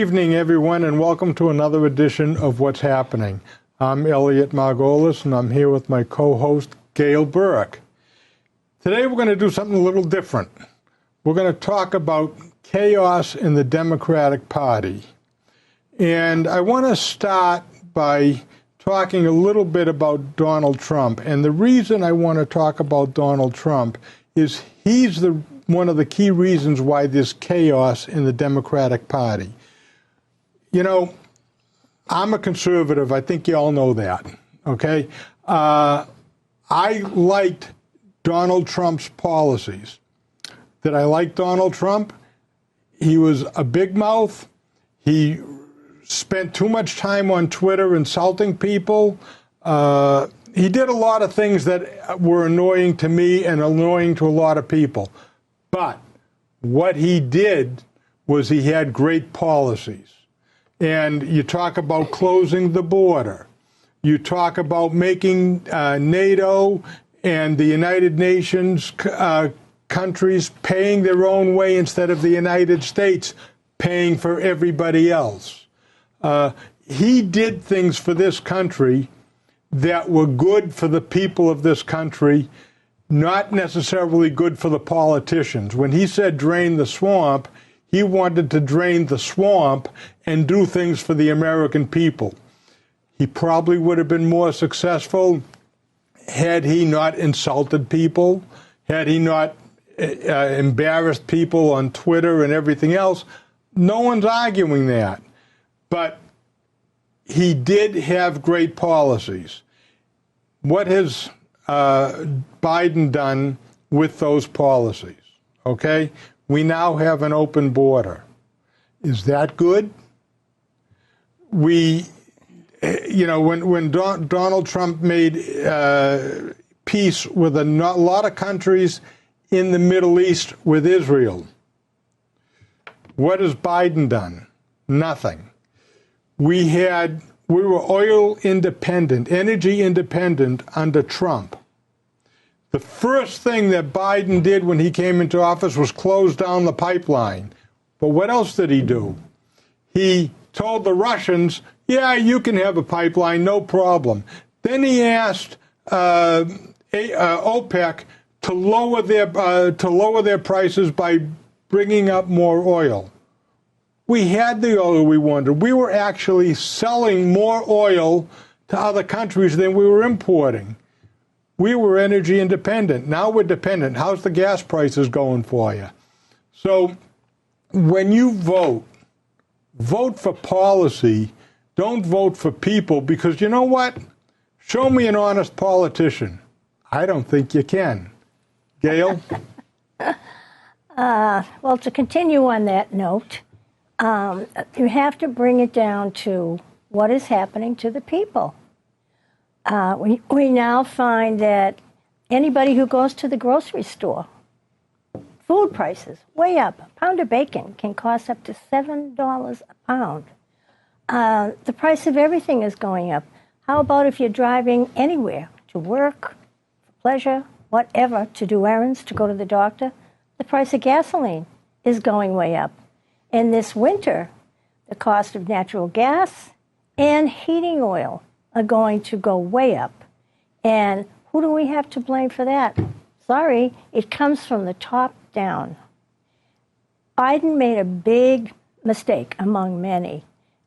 evening, everyone, and welcome to another edition of What's Happening. I'm Elliott Margolis, and I'm here with my co-host, Gail Burke. Today we're going to do something a little different. We're going to talk about chaos in the Democratic Party. And I want to start by talking a little bit about Donald Trump. And the reason I want to talk about Donald Trump is he's one of the key reasons why there's chaos in the Democratic Party. You know, I'm a conservative. I think you all know that, okay? I liked Donald Trump's policies. Did I like Donald Trump? He was a big mouth. He spent too much time on Twitter insulting people. He did a lot of things that were annoying to me and annoying to a lot of people. But what he did was he had great policies. And you talk about closing the border. You talk about making NATO and the United Nations countries paying their own way instead of the United States paying for everybody else. He did things for this country that were good for the people of this country, not necessarily good for the politicians. When he said drain the swamp, he wanted to drain the swamp and do things for the American people. He probably would have been more successful had he not insulted people, had he not embarrassed people on Twitter and everything else. No one's arguing that. But he did have great policies. What has Biden done with those policies? Okay? We now have an open border. Is that good? When Donald Trump made peace with a lot of countries in the Middle East with Israel, what has Biden done? Nothing. We were oil independent, energy independent under Trump. The first thing that Biden did when he came into office was close down the pipeline. But what else did he do? He told the Russians, yeah, you can have a pipeline, no problem. Then he asked OPEC to lower their prices by bringing up more oil. We had the oil we wanted. We were actually selling more oil to other countries than we were importing. We were energy independent. Now we're dependent. How's the gas prices going for you? So when you vote for policy. Don't vote for people, because you know what? Show me an honest politician. I don't think you can. Gail? Well, to continue on that note, you have to bring it down to what is happening to the people. We now find that anybody who goes to the grocery store, food prices way up. A pound of bacon can cost up to $7 a pound. The price of everything is going up. How about if you're driving anywhere, to work, for pleasure, whatever, to do errands, to go to the doctor? The price of gasoline is going way up. And this winter, the cost of natural gas and heating oil are going to go way up. And who do we have to blame for that? Sorry, it comes from the top down. Biden made a big mistake among many.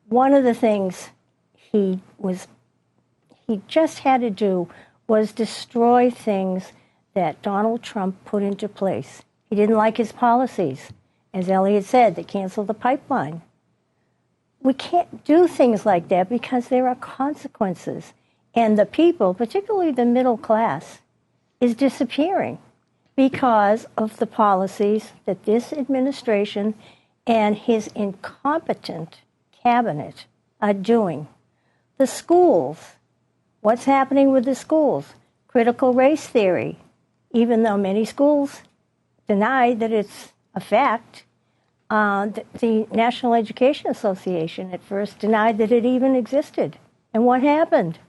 One of the things he just had to do was destroy things that Donald Trump put into place. He didn't like his policies. As Elliott said, they canceled the pipeline. We can't do things like that because there are consequences. And the people, particularly the middle class, is disappearing because of the policies that this administration and his incompetent cabinet are doing. The schools, what's happening with the schools? Critical race theory, even though many schools deny that it's a fact. The National Education Association at first denied that it even existed. And what happened?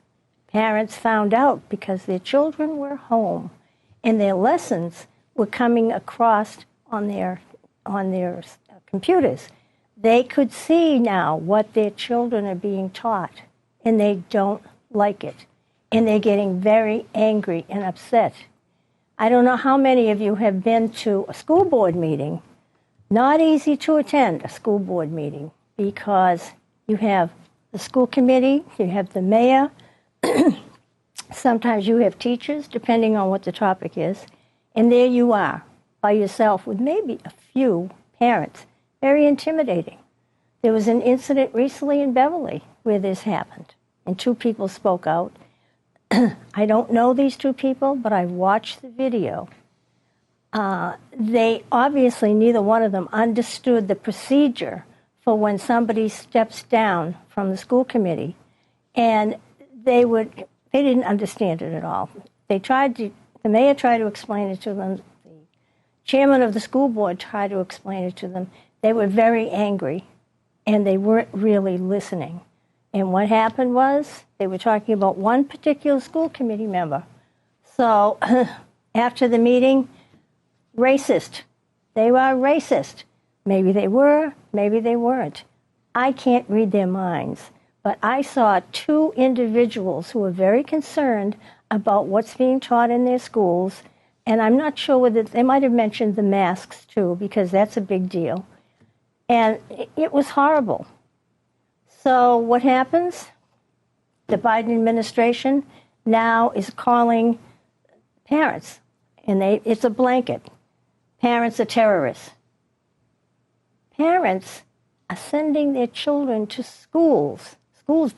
Parents found out because their children were home and their lessons were coming across on their computers. They could see now what their children are being taught, and they don't like it. And they're getting very angry and upset. I don't know how many of you have been to a school board meeting. Not easy to attend a school board meeting because you have the school committee, you have the mayor, sometimes you have teachers, depending on what the topic is, and there you are by yourself with maybe a few parents. Very intimidating. There was an incident recently in Beverly where this happened, and 2 people spoke out. I don't know these 2 people, but I watched the video. They obviously, neither one of them understood the procedure for when somebody steps down from the school committee, and they didn't understand it at all. The mayor tried to explain it to them. The chairman of the school board tried to explain it to them. They were very angry, and they weren't really listening. And what happened was they were talking about one particular school committee member. So after the meeting, racist. They were racist. Maybe they were, maybe they weren't. I can't read their minds. But I saw 2 individuals who were very concerned about what's being taught in their schools. And I'm not sure whether they might have mentioned the masks too, because that's a big deal. And it was horrible. So what happens? The Biden administration now is calling parents, and it's a blanket. Parents are terrorists. Parents are sending their children to schools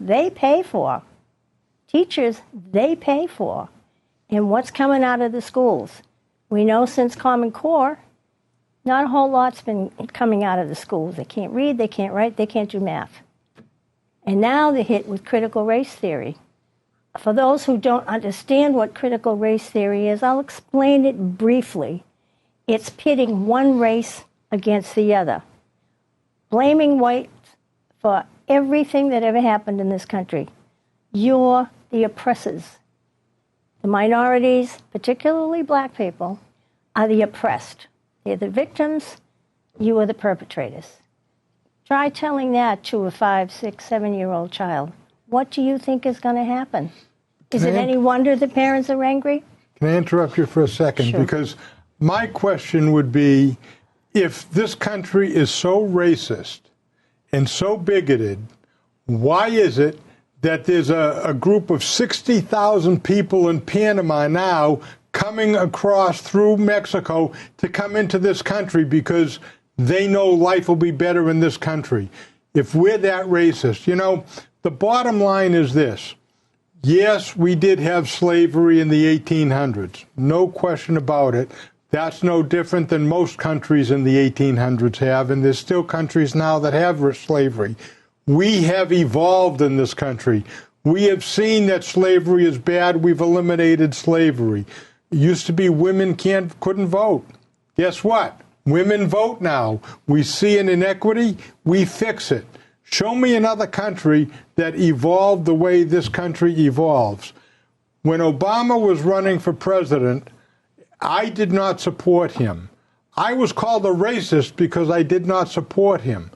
they pay for, teachers they pay for. And what's coming out of the schools? We know since Common Core, not a whole lot's been coming out of the schools. They can't read, they can't write, they can't do math. And now they're hit with critical race theory. For those who don't understand what critical race theory is, I'll explain it briefly. It's pitting one race against the other, blaming whites for everything that ever happened in this country. You're the oppressors. The minorities, particularly black people, are the oppressed. They're the victims. You are the perpetrators. Try telling that to a 5, 6, 7-year-old child. What do you think is going to happen? Is it any wonder the parents are angry? Can I interrupt you for a second? Sure. Because my question would be, if this country is so racist and so bigoted, why is it that there's a group of 60,000 people in Panama now coming across through Mexico to come into this country because they know life will be better in this country? If we're that racist, you know, the bottom line is this. Yes, we did have slavery in the 1800s. No question about it. That's no different than most countries in the 1800s have, and there's still countries now that have slavery. We have evolved in this country. We have seen that slavery is bad. We've eliminated slavery. It used to be women couldn't vote. Guess what? Women vote now. We see an inequity, we fix it. Show me another country that evolved the way this country evolves. When Obama was running for president, I did not support him. I was called a racist because I did not support him.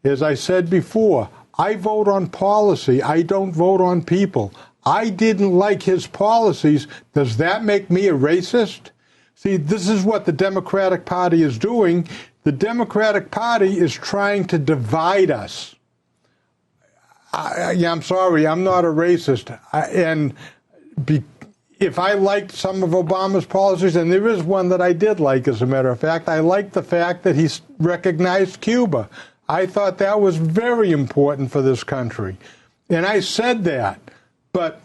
As I said before, I vote on policy. I don't vote on people. I didn't like his policies. Does that make me a racist? See, this is what the Democratic Party is doing. The Democratic Party is trying to divide us. I'm sorry, I'm not a racist. If I liked some of Obama's policies, and there is one that I did like, as a matter of fact, I liked the fact that he recognized Cuba. I thought that was very important for this country. And I said that. But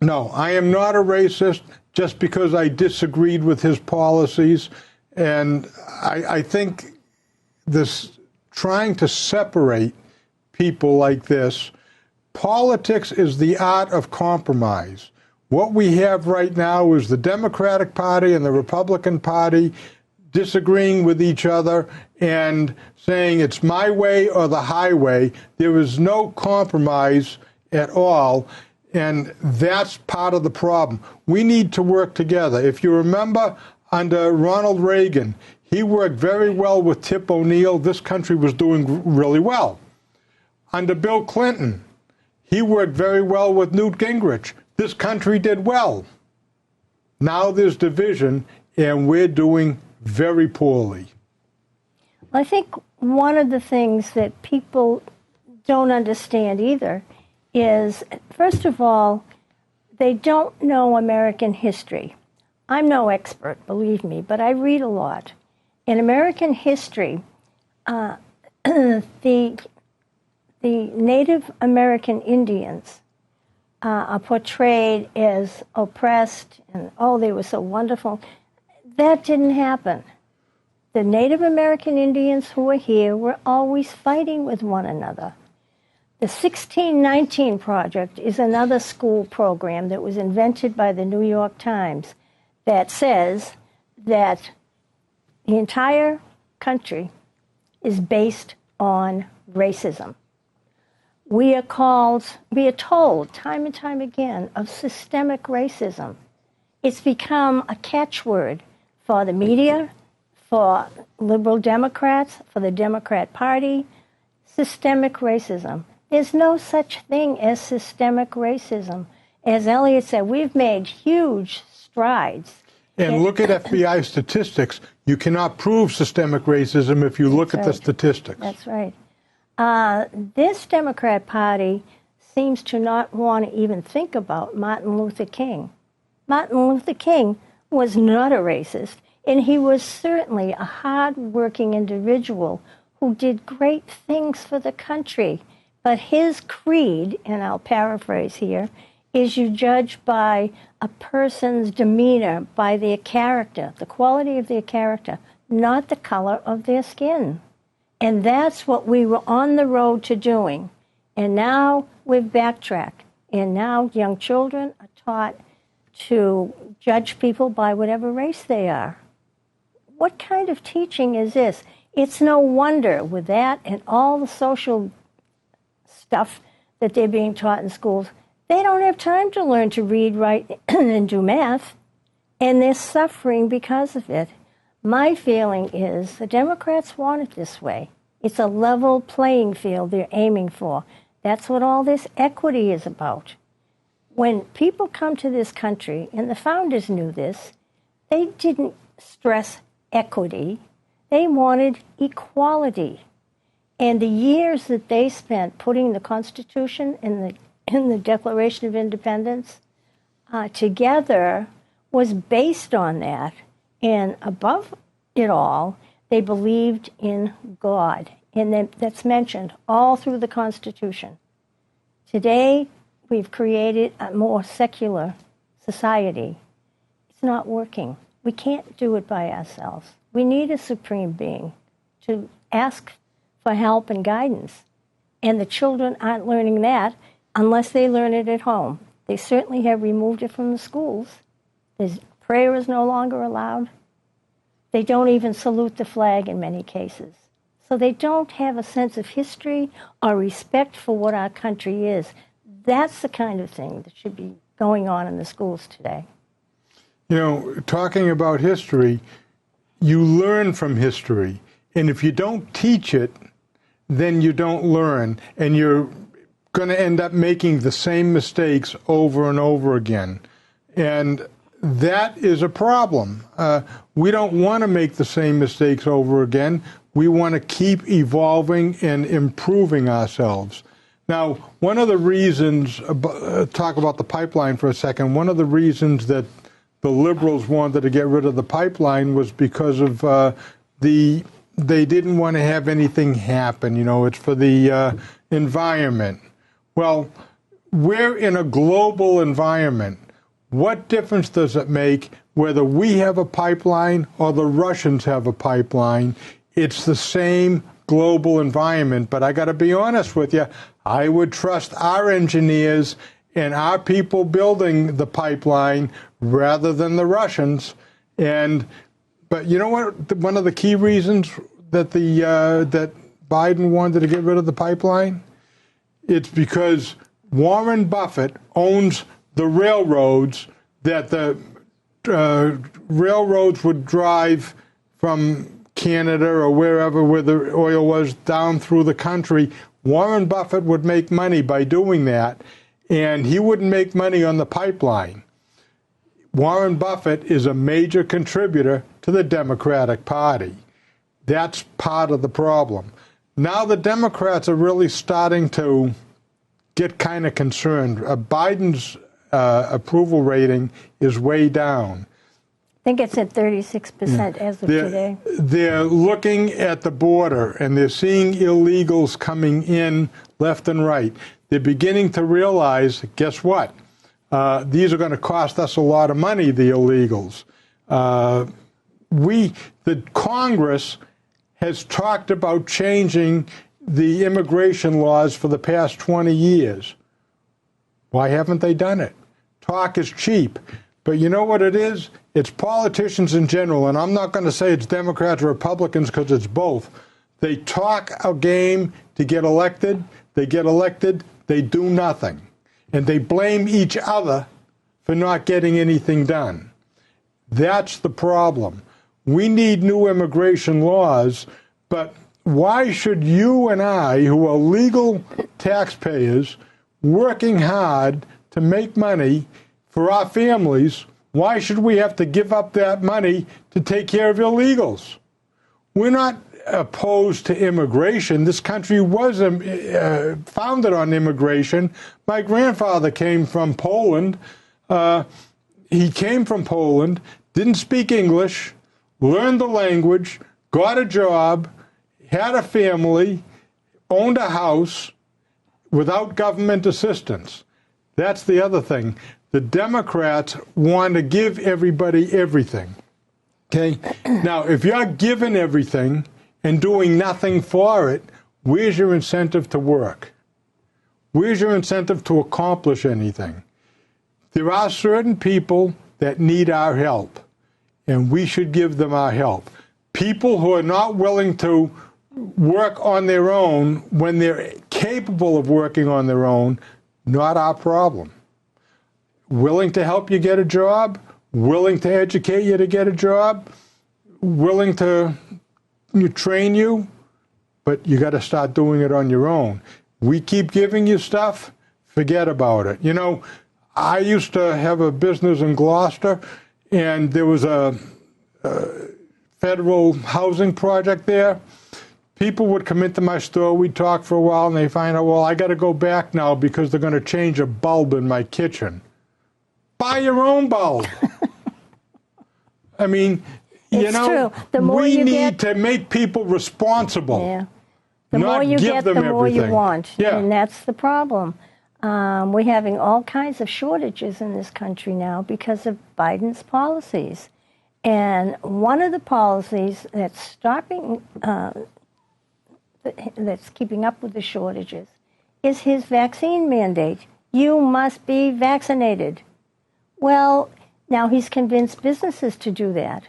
no, I am not a racist just because I disagreed with his policies. And I think this trying to separate people like this, politics is the art of compromise. What we have right now is the Democratic Party and the Republican Party disagreeing with each other and saying it's my way or the highway. There is no compromise at all, and that's part of the problem. We need to work together. If you remember, under Ronald Reagan, He worked very well with Tip O'Neill. This country was doing really well. Under Bill Clinton, he worked very well with Newt Gingrich. This country did well. Now there's division, and we're doing very poorly. I think one of the things that people don't understand either is, first of all, they don't know American history. I'm no expert, believe me, but I read a lot. In American history, the Native American Indians are portrayed as oppressed and, oh, they were so wonderful. That didn't happen. The Native American Indians who were here were always fighting with one another. The 1619 Project is another school program that was invented by the New York Times that says that the entire country is based on racism. We are told time and time again of systemic racism. It's become a catchword for the media, for liberal Democrats, for the Democrat Party. Systemic racism. There's no such thing as systemic racism. As Elliott said, we've made huge strides. And look at FBI statistics. You cannot prove systemic racism if you look at the statistics. That's right. This Democrat Party seems to not want to even think about Martin Luther King. Martin Luther King was not a racist, and he was certainly a hard-working individual who did great things for the country. But his creed, and I'll paraphrase here, is you judge by a person's demeanor, by their character, the quality of their character, not the color of their skin. And that's what we were on the road to doing. And now we've backtracked. And now young children are taught to judge people by whatever race they are. What kind of teaching is this? It's no wonder with that and all the social stuff that they're being taught in schools, they don't have time to learn to read, write, and do math, and they're suffering because of it. My feeling is the Democrats want it this way. It's a level playing field they're aiming for. That's what all this equity is about. When people come to this country, and the founders knew this, they didn't stress equity. They wanted equality. And the years that they spent putting the Constitution and the Declaration of Independence together was based on that. And above it all, they believed in God. And that's mentioned all through the Constitution. Today, we've created a more secular society. It's not working. We can't do it by ourselves. We need a supreme being to ask for help and guidance. And the children aren't learning that unless they learn it at home. They certainly have removed it from the schools. Prayer is no longer allowed. They don't even salute the flag in many cases. So they don't have a sense of history or respect for what our country is. That's the kind of thing that should be going on in the schools today. You know, talking about history, you learn from history. And if you don't teach it, then you don't learn. And you're going to end up making the same mistakes over and over again. And that is a problem. We don't want to make the same mistakes over again. We want to keep evolving and improving ourselves. Now, one of the reasons, talk about the pipeline for a second, one of the reasons that the liberals wanted to get rid of the pipeline was because of they didn't want to have anything happen. You know, it's for the environment. Well, we're in a global environment. What difference does it make whether we have a pipeline or the Russians have a pipeline? It's the same global environment. But I got to be honest with you, I would trust our engineers and our people building the pipeline rather than the Russians. But you know what? One of the key reasons that that Biden wanted to get rid of the pipeline, it's because Warren Buffett owns the railroads that the railroads would drive from Canada or wherever where the oil was down through the country. Warren Buffett would make money by doing that, and he wouldn't make money on the pipeline. Warren Buffett is a major contributor to the Democratic Party. That's part of the problem. Now the Democrats are really starting to get kind of concerned. Biden's approval rating is way down. I think it's at 36% as of today. They're looking at the border, and they're seeing illegals coming in left and right. They're beginning to realize, guess what? These are going to cost us a lot of money, the illegals. The Congress has talked about changing the immigration laws for the past 20 years. Why haven't they done it? Talk is cheap. But you know what it is? It's politicians in general, and I'm not going to say it's Democrats or Republicans because it's both. They talk a game to get elected. They get elected. They do nothing. And they blame each other for not getting anything done. That's the problem. We need new immigration laws, but why should you and I, who are legal taxpayers, working hard to make money for our families, why should we have to give up that money to take care of illegals? We're not opposed to immigration. This country was founded on immigration. My grandfather came from Poland. He came from Poland, didn't speak English, learned the language, got a job, had a family, owned a house without government assistance. That's the other thing. The Democrats want to give everybody everything. Okay? Now, if you're given everything and doing nothing for it, where's your incentive to work? Where's your incentive to accomplish anything? There are certain people that need our help, and we should give them our help. People who are not willing to work on their own when they're capable of working on their own, not our problem. Willing to help you get a job, willing to educate you to get a job, willing to train you, but you got to start doing it on your own. We keep giving you stuff, forget about it. You know, I used to have a business in Gloucester, and there was a federal housing project there. People would come into my store, we'd talk for a while, and they find out, well, I got to go back now because they're going to change a bulb in my kitchen. Buy your own bulb. I mean, you know, we need to make people responsible. Yeah. The more you get, the more you want. Yeah. And that's the problem. We're having all kinds of shortages in this country now because of Biden's policies. And one of the policies that's stopping, that's keeping up with the shortages is his vaccine mandate. You must be vaccinated. Well, now he's convinced businesses to do that.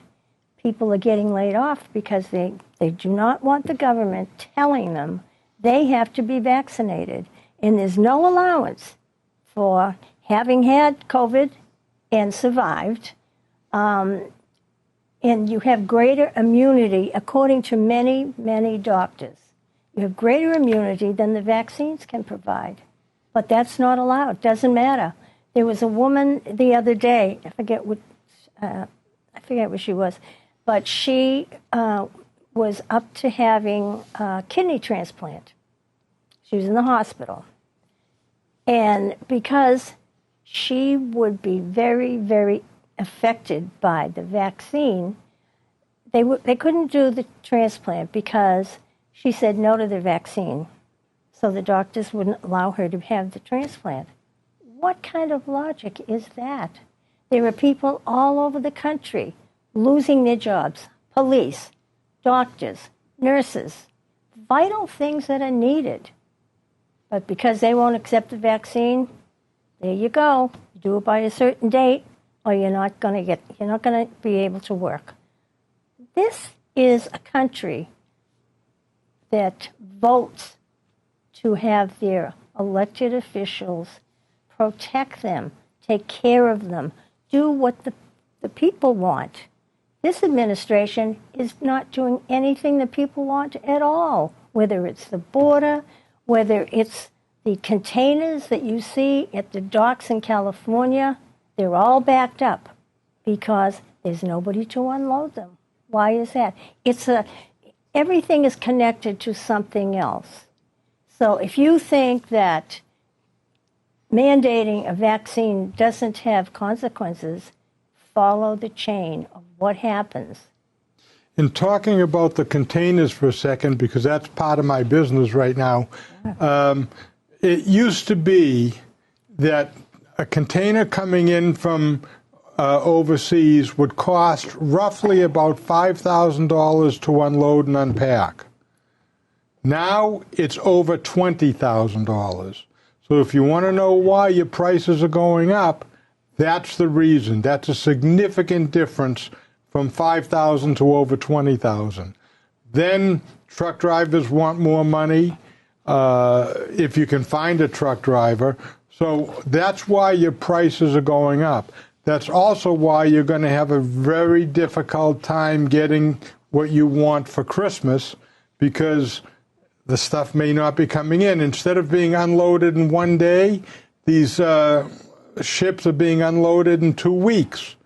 People are getting laid off because they do not want the government telling them they have to be vaccinated. And there's no allowance for having had COVID and survived. And you have greater immunity, according to many, many doctors. You have greater immunity than the vaccines can provide. But that's not allowed. Doesn't matter. There was a woman the other day, I forget what she was, but she was up to having a kidney transplant. She was in the hospital. And because she would be very, very affected by the vaccine, they couldn't do the transplant because she said no to the vaccine. So the doctors wouldn't allow her to have the transplant. What kind of logic is that? There are people all over the country losing their jobs. Police, doctors, nurses, vital things that are needed. But because they won't accept the vaccine, there you go. Do it by a certain date, or you're not going to be able to work. This is a country that votes to have their elected officials protect them, take care of them, do what the people want. This administration is not doing anything that people want at all, whether it's the border, whether it's the containers that you see at the docks in California. They're all backed up because there's nobody to unload them. Why is that? Everything is connected to something else. So if you think that mandating a vaccine doesn't have consequences, follow the chain of what happens. In talking about the containers for a second, because that's part of my business right now, it used to be that a container coming in from overseas would cost roughly about $5,000 to unload and unpack. Now it's over $20,000. So if you want to know why your prices are going up, that's the reason. That's a significant difference from $5,000 to over $20,000. Then truck drivers want more money if you can find a truck driver. So that's why your prices are going up. That's also why you're going to have a very difficult time getting what you want for Christmas, because the stuff may not be coming in. Instead of being unloaded in one day, these ships are being unloaded in 2 weeks.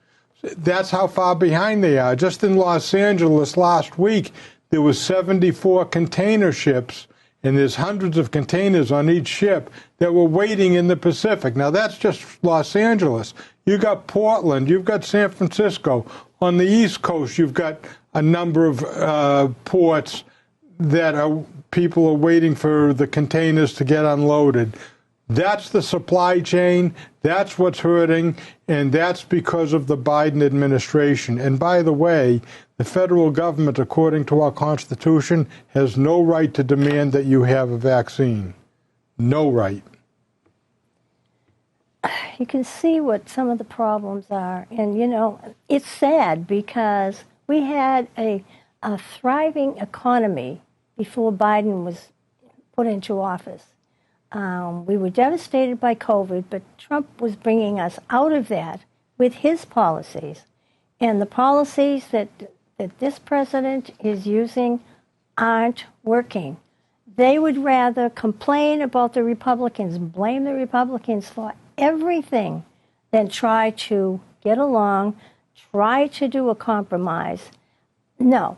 That's how far behind they are. Just in Los Angeles last week, there were 74 container ships, and there's hundreds of containers on each ship that were waiting in the Pacific. Now, that's just Los Angeles. You've got Portland, you've got San Francisco. On the East Coast, you've got a number of ports that people are waiting for the containers to get unloaded. That's the supply chain. That's what's hurting, and that's because of the Biden administration. And by the way, the federal government, according to our Constitution, has no right to demand that you have a vaccine. No right. You can see what some of the problems are. And, you know, it's sad because we had a thriving economy before Biden was put into office. We were devastated by COVID, but Trump was bringing us out of that with his policies. And the policies that this president is using aren't working. They would rather complain about the Republicans, blame the Republicans for everything, than try to get along, try to do a compromise. No.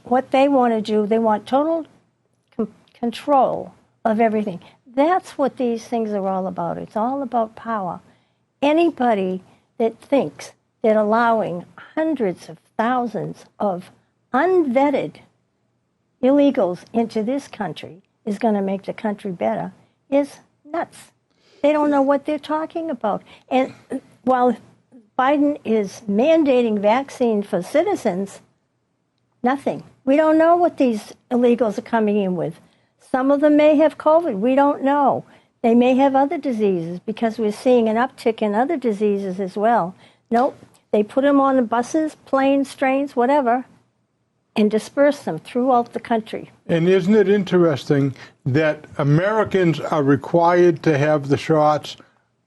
What they want to do, they want total control of everything. That's what these things are all about. It's all about power. Anybody that thinks that allowing hundreds of thousands of unvetted illegals into this country is going to make the country better is nuts. They don't know what they're talking about. And while Biden is mandating vaccine for citizens, nothing. We don't know what these illegals are coming in with. Some of them may have COVID. We don't know. They may have other diseases because we're seeing an uptick in other diseases as well. Nope. They put them on the buses, planes, trains, whatever, and disperse them throughout the country. And isn't it interesting that Americans are required to have the shots,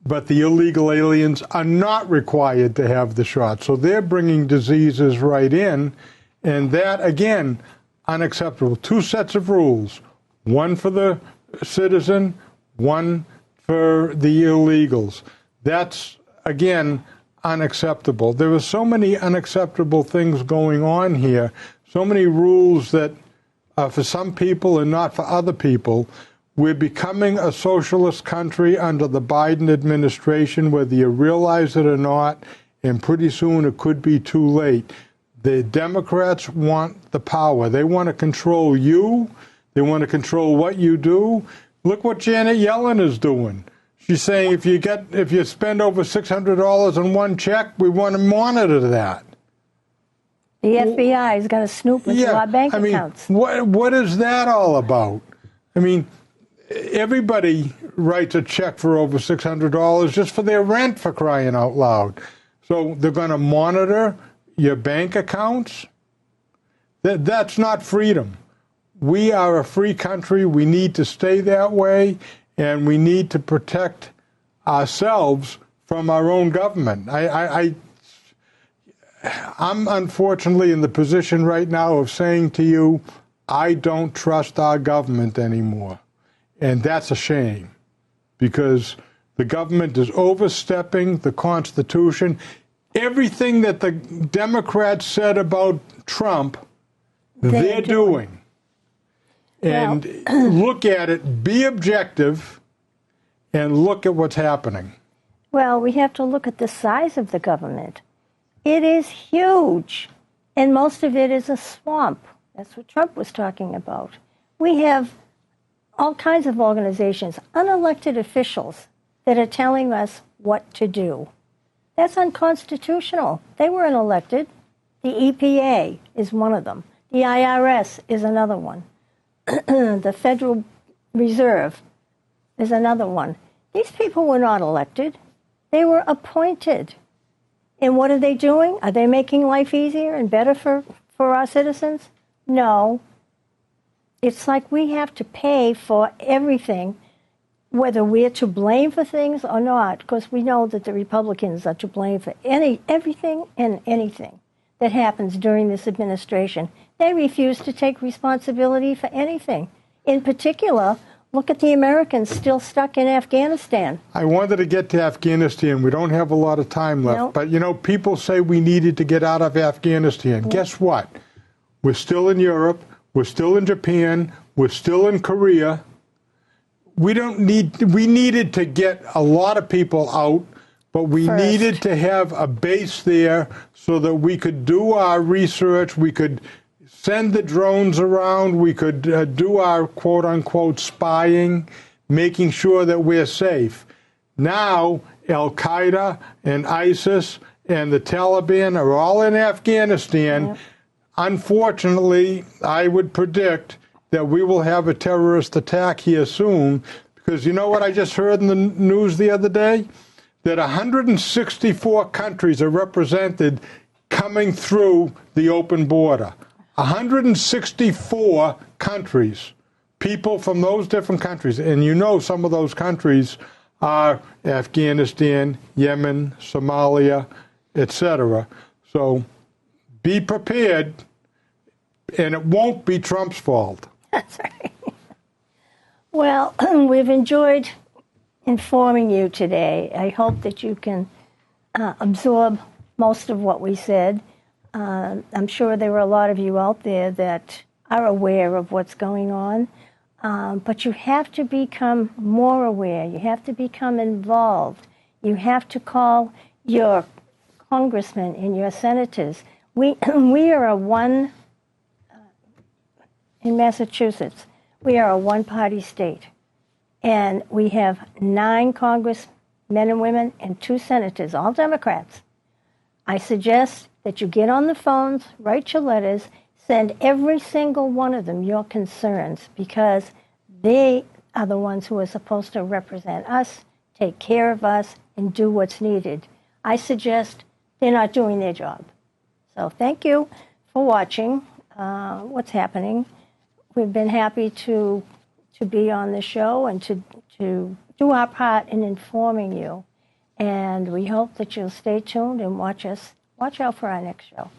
but the illegal aliens are not required to have the shots? So they're bringing diseases right in, and that, again, unacceptable. Two sets of rules. One for the citizen, one for the illegals. That's, again, unacceptable. There are so many unacceptable things going on here, so many rules that are for some people and not for other people. We're becoming a socialist country under the Biden administration, whether you realize it or not, and pretty soon it could be too late. The Democrats want the power. They want to control you. They want to control what you do. Look what Janet Yellen is doing. She's saying if you spend over $600 on one check, we want to monitor that. The FBI is going to snoop into our bank accounts. What is that all about? I mean, everybody writes a check for over $600 just for their rent, for crying out loud. So they're going to monitor your bank accounts? That's not freedom. We are a free country. We need to stay that way, and we need to protect ourselves from our own government. I'm unfortunately in the position right now of saying to you, I don't trust our government anymore. And that's a shame, because the government is overstepping the Constitution. Everything that the Democrats said about Trump, they're doing. And look at it, be objective, and look at what's happening. Well, we have to look at the size of the government. It is huge, and most of it is a swamp. That's what Trump was talking about. We have all kinds of organizations, unelected officials, that are telling us what to do. That's unconstitutional. They weren't elected. The EPA is one of them. The IRS is another one. The Federal Reserve is another one. These people were not elected. They were appointed. And what are they doing? Are they making life easier and better for our citizens? No. It's like we have to pay for everything, whether we're to blame for things or not, because we know that the Republicans are to blame for everything and anything that happens during this administration. They refuse to take responsibility for anything. In particular, look at the Americans still stuck in Afghanistan. I wanted to get to Afghanistan. We don't have a lot of time left. Nope. But, you know, people say we needed to get out of Afghanistan. Yep. Guess what? We're still in Europe. We're still in Japan. We're still in Korea. We needed to get a lot of people out, but we needed to have a base there so that we could do our research, we could send the drones around, we could do our quote-unquote spying, making sure that we're safe. Now, Al-Qaeda and ISIS and the Taliban are all in Afghanistan. Yep. Unfortunately, I would predict that we will have a terrorist attack here soon, because you know what I just heard in the news the other day? That 164 countries are represented coming through the open border. 164 countries, people from those different countries. And you know some of those countries are Afghanistan, Yemen, Somalia, etc. So be prepared, and it won't be Trump's fault. That's right. Well, we've enjoyed informing you today. I hope that you can absorb most of what we said. I'm sure there are a lot of you out there that are aware of what's going on, but you have to become more aware. You have to become involved. You have to call your congressmen and your senators. We are in Massachusetts, we are a one-party state, and we have 9 congressmen and women and 2 senators, all Democrats. I suggest that you get on the phones, write your letters, send every single one of them your concerns, because they are the ones who are supposed to represent us, take care of us, and do what's needed. I suggest they're not doing their job. So thank you for watching what's happening. We've been happy to be on the show and to do our part in informing you. And we hope that you'll stay tuned and watch out for our next show.